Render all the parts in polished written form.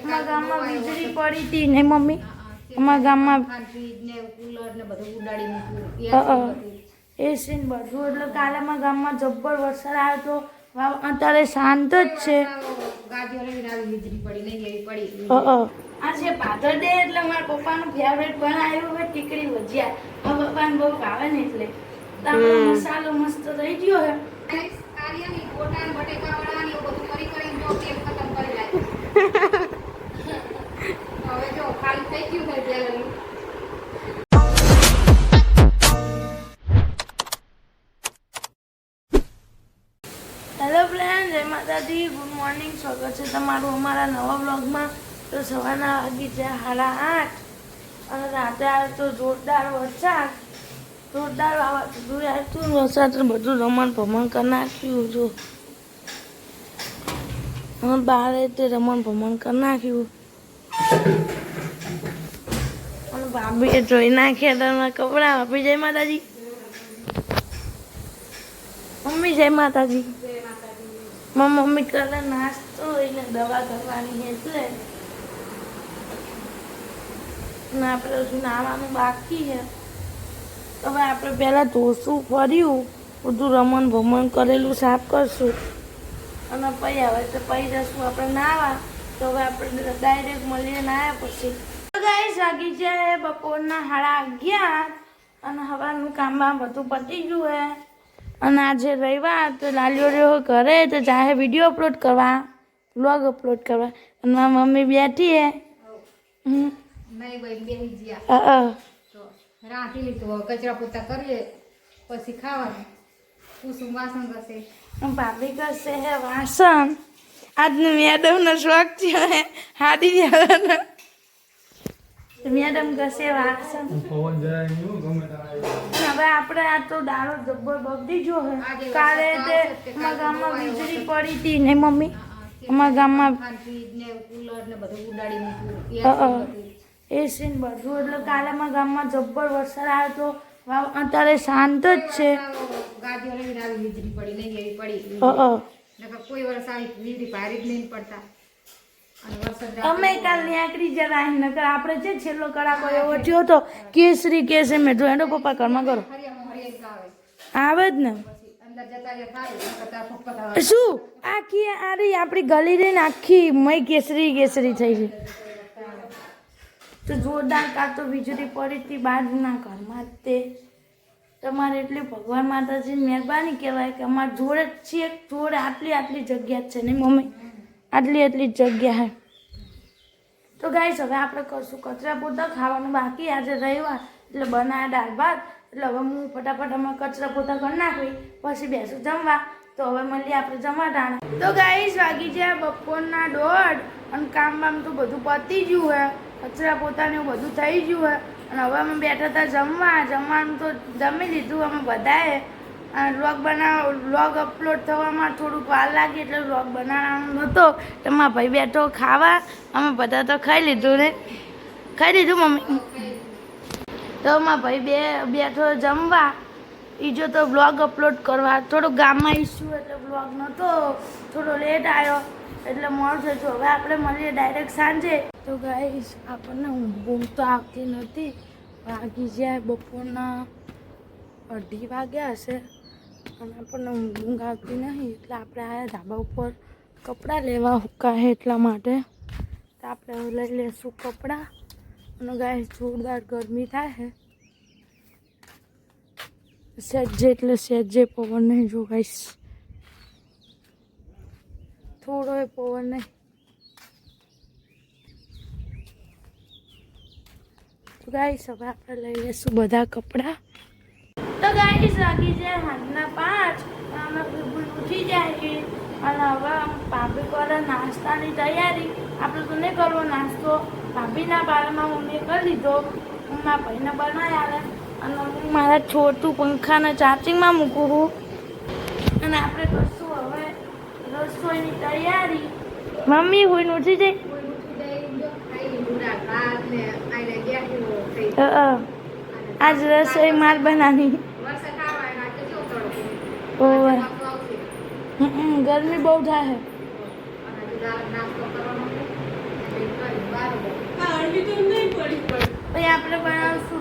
અમારા ગામમાં વીજળી પડી હતી ને મમ્મી, અમારા ગામમાં એસી ને બધું, એટલે કાલે અમારા ગામમાં જબ્બર વરસાદ આવ્યો હતો. અત્યારે શાંત જ છે. આજે પાદર ડે એટલે મારા પપ્પાનું ફેવરેટ બનાવ્યું હોય ટીકડી ભજીયા. મારા પપ્પાને બહુ ભાવે ને એટલે મસાલો મસ્ત થઈ ગયો હે. હેલો ફ્રેન્ડ, જય માતાજી, ગુડ મોર્નિંગ. સ્વાગત છે તમારું અમારા નવા બ્લોગમાં. તો સવારના વાગી છે 8:30 અને રાતે આવે તો જોરદાર વરસાદ, જોરદાર વાવાઝોડું આવ્યું. વરસાદ બધું રમણ ભમણ કરી નાખ્યું. જો બારે તે રમણ ભમણ કરી નાખ્યું અને ભાભીએ જોઈ નાખ્યા તમારા કપડા. ભાભી જય માતાજી. મમ્મી જય માતાજી. મારી મમ્મી કરે નાસ્તો, એને દવા કરવાની એટલે આપણે હજુ નાવાનું બાકી છે. હવે આપણે પહેલાં ધોશું, ફર્યું, બધું રમણ ભમણ કરેલું સાફ કરશું અને પછી હવે તો પછી જશું આપણે નાવા. તો હવે આપણે ડાયરેક્ટ મળીએ નાયા પછી. ગાઈસ વાગી છે બપોરના 11:30 અને હવાનું કામ બધું પતી ગયું હે. અને આજે રવિવાર તો લાલીઓ ઘરે તો ચાહે વિડીયો અપલોડ કરવા, વ્લોગ અપલોડ કરવા. અને મારી મમ્મી બેઠી હે. રાંધી લીધું, કચરા પોતા કરીએ પછી ખાવાનું. કુસુમ વાસણ કરશે, ભાભી કરશે હે વાસણ. આજનો મેડમનો શોખ થયો હે હાડી દેવાનો. મેડમ કરશે વાસણ. હવે આપણે આ તો દાળો જબ્બર બગડી ગયો હે. કાલે તે અમારા ગામમાં વીજળી પડી હતી ને મમ્મી, અમારા ગામમાં એસી ને બધું, એટલે કાલે અમારા ગામમાં જબ્બર વરસાદ આવ્યો હતો. અત્યારે શાંત જ છે. કોઈ વર્ષ આવી વીજળી ભારી જ નહીં પડતા. અમે કાલ નીકળી જરા નકર આપણે છે છેલ્લો કડાકો એવો થયો તો કેસરી કેસે મેં જો એનો પપ્પા ઘરમાં કરો આવે જ ને. શું આખી આરી આપણી ગલી રહીને આખી મય કેસરી કેસરી થઈ છે. તો જોરદાર કાં તો વીજળી પડી હતી બાજુના ઘરમાં જ. તે તમારે એટલી ભગવાન માતાજીની મહેરબાની કહેવાય કે અમારે જોડે જ છીએ, જોડે આટલી જગ્યા જ છે ને મમ્મી, આટલી જગ્યા હે. તો ગાઈસ હવે આપણે કરશું કચરા પોતા, ખાવાનું બાકી. આજે રવિવાર એટલે બનાવ્યા દાળ ભાત. એટલે હવે હું ફટાફટ અમારે કચરા પોતા કરી નાખવી પછી બેસું જમવા. તો હવે મળીએ આપણે જમવા ટાણે. તો ગાઈસ વાગી છે બપોરના 1:30 અને કામ બામ તો બધું પતી ગયું હે, કચરા પોતાને એવું બધું થઈ ગયું હે. અને હવે અમે બેઠા હતા જમવાનું તો જમી લીધું અમે બધાએ. અને વ્લોગ અપલોડ થવામાં થોડુંક વાર લાગી એટલે વ્લોગ બનાવવાનો હતો. તો મારા ભાઈ બેઠો ખાવા, અમે બધા તો ખાઈ લીધું ને. ખાઈ લીધું મમ્મી? તો મારા ભાઈ બેઠો જમવા, જો તો વ્લોગ અપલોડ કરવા. થોડું ગામમાં ઇસ્યુ એટલે વ્લોગ નહોતો, થોડો લેટ આવ્યો એટલે મોડું થયું. હવે આપણે મળીએ ડાયરેક્ટ સાંજે. તો ગાઈસ આપણને ઊંઘ તો આવતી નથી. વાગી જાય બપોરના 2:30 વાગ્યા હશે અને આપણને ઊંઘ આવતી નહીં. એટલે આપણે આવ્યા ધાબા ઉપર કપડાં લેવા હુકાય એટલા માટે. તો આપણે હવે લઈ લઈશું કપડાં. અને ગાઈસ જોરદાર ગરમી થાય છે. સહેજે પવન નહીં. જો ગાઈસ થોડો એ પવન નહીં. તો ગાઈસ હવે આપણે લઈ લઈશું બધા કપડાં. તો ગાઈસ વાગી જાય 5:30 અમે ઉઠી જાય અને હવે ભાભી કરે નાસ્તાની તૈયારી. આપણે તો નહીં કરવો નાસ્તો, ભાભીના બારમાં મમ્મીએ કરી લીધો. હું મારા ભાઈને બનાવી આવે અને હું મારા છોટું પંખાને ચાર્જિંગમાં મૂકું છું. અને આપણે કરશું હવે રસોઈની તૈયારી. મમ્મી હોઈને ઉઠી જાય. આજ રસોઈ માર બનાવી. ગરમી બહુ થાય.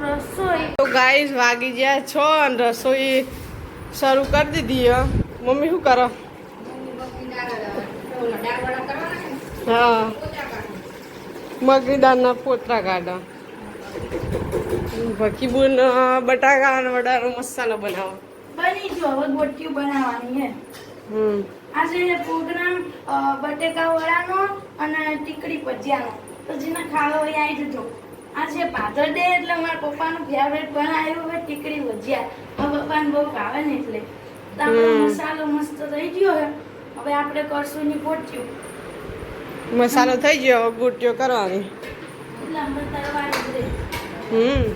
રસોઈ તો ગાઈસ વાગી ગયા 6 અને રસોઈ શરૂ કરી દીધી હે. મમ્મી શું કરો? હા, મગની દાળના પોતરા કાઢો. ભકી બુન બટાકા અને વડાનો મસાલો બનાવો. બની જો હવે ગોટિયું બનાવવાની છે. આજે પ્રોગ્રામ બટેકા વડાનો અને ટીકડી ભજીયાનો. તો જેને ખાવા હોય આવી જજો. આજે ફાધર ડે એટલે મારા પપ્પાનું ફેવરેટ બનાવ્યું હોય ટીકડી ભજીયા. મારા પપ્પાને બહુ ભાવે ને એટલે. તો આપણો મસાલો મસ્ત થઈ ગયો છે. હવે આપણે કરશું ની ગોટિયું. મસાલો થઈ ગયો, હવે ગોટીઓ કરવાની. એટલે આપણે તરવાની જ રહી.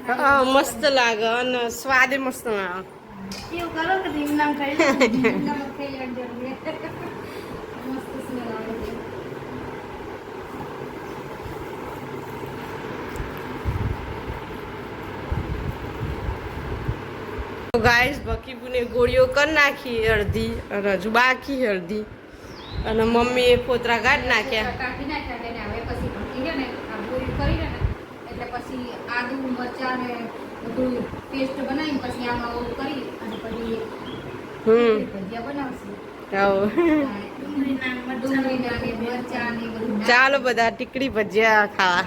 હા, મસ્ત લાગે અને સ્વાદે મસ્ત લાગે. એવું કરો કે રીંગણા ખાઈ લો. ગાઈસ બકીબુને ગોળીઓ કરી નાખી અડધી અને હજુ બાકી અડધી અને મમ્મીએ પોતરા કાઢી નાખ્યા. કાઢી નાખ્યા તેને હવે પછી ભરતી છે ને આ ગોળી કરી ને એટલે પછી આદુ મરચા ને બધું પેસ્ટ બનાવીને પછી આમાં ઓલું કરી અને પછી ભજીયા બનાવશું. ડુંગળીના ને મરચા ને બધું ચાલો બધા ટીકડી ભજીયા ખાવા.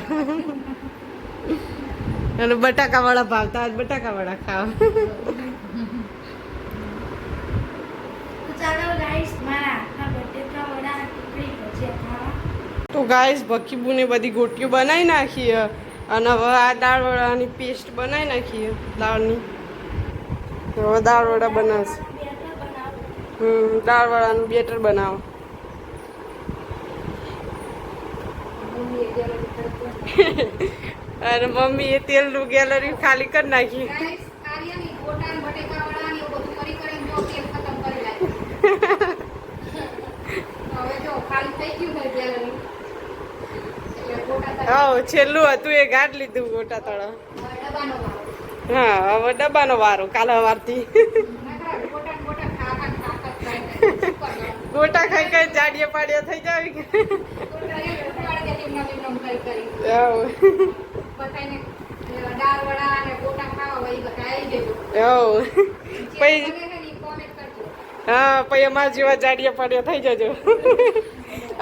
અને બટાકા વાળા ભાવતા બટાકા વાળા ખાવા. ચાલો ગાઈસ મારા આખા બટેકા વડા ટીકડી ભજીયા ખાવા. તો ગાઈસ બકીબુને બધી ગોટીઓ બનાવી નાખી અને હવે આ દાળ વડાની પેસ્ટ બનાવી નાખી દાળની. હવે દાળ વડા બનાવશે. દાળ વડાનું બેટર બનાવો. અને મમ્મી એ તેલનું ગેલરી ખાલી કરી નાખી. ગાઈસ આર્યાની ગોટા ને બટેકા વડા ને એવું બધું કરી કરીને જો તેલ ખતમ કરી નાખ્યું. હવે જો ખાલી થઈ ગયું ને ગેલરી એટલે ગોટા તળા હા, છેલ્લું હતું એ ગાઢ લીધું ગોટા તળા. ડબ્બાનો વાળો. હા, હવે ડબ્બાનો વારો કાલે સવારથી. ગોટા ખાઈ ખાઈ જાડિયા પાડિયા થઈ જાય કે હા, પછી અમારા જેવા જાડિયા પાડિયા થઈ જજો.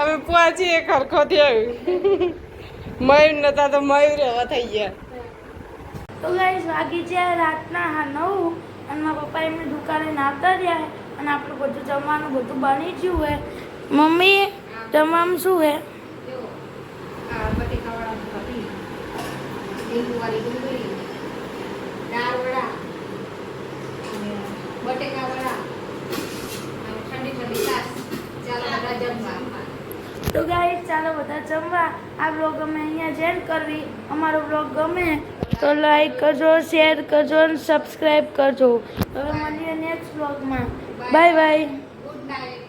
અમે પહોંચીએ ખરખો થયો. મયુર નતા તો મયુર હવે થઈ ગયા. તો ગાઈસ વાગી છે રાતના 9 અને મારા પપ્પા એમની દુકાને નાતા રહ્યા અને આપણું બધું જમવાનું બધું બની ગયું હે. મમ્મી જમવામાં શું હે? તો ગાઈસ ચાલો બધા જમવા. આ બ્લોગ અમે અહીંયા જેન્ડ કરવી. અમારો બ્લોગ ગમે તો લાઈક કરજો, શેર કરજો અને સબસ્ક્રાઈબ કરજો. હવે મળીએ નેક્સ્ટ બ્લોગમાં. Bye bye. Good night.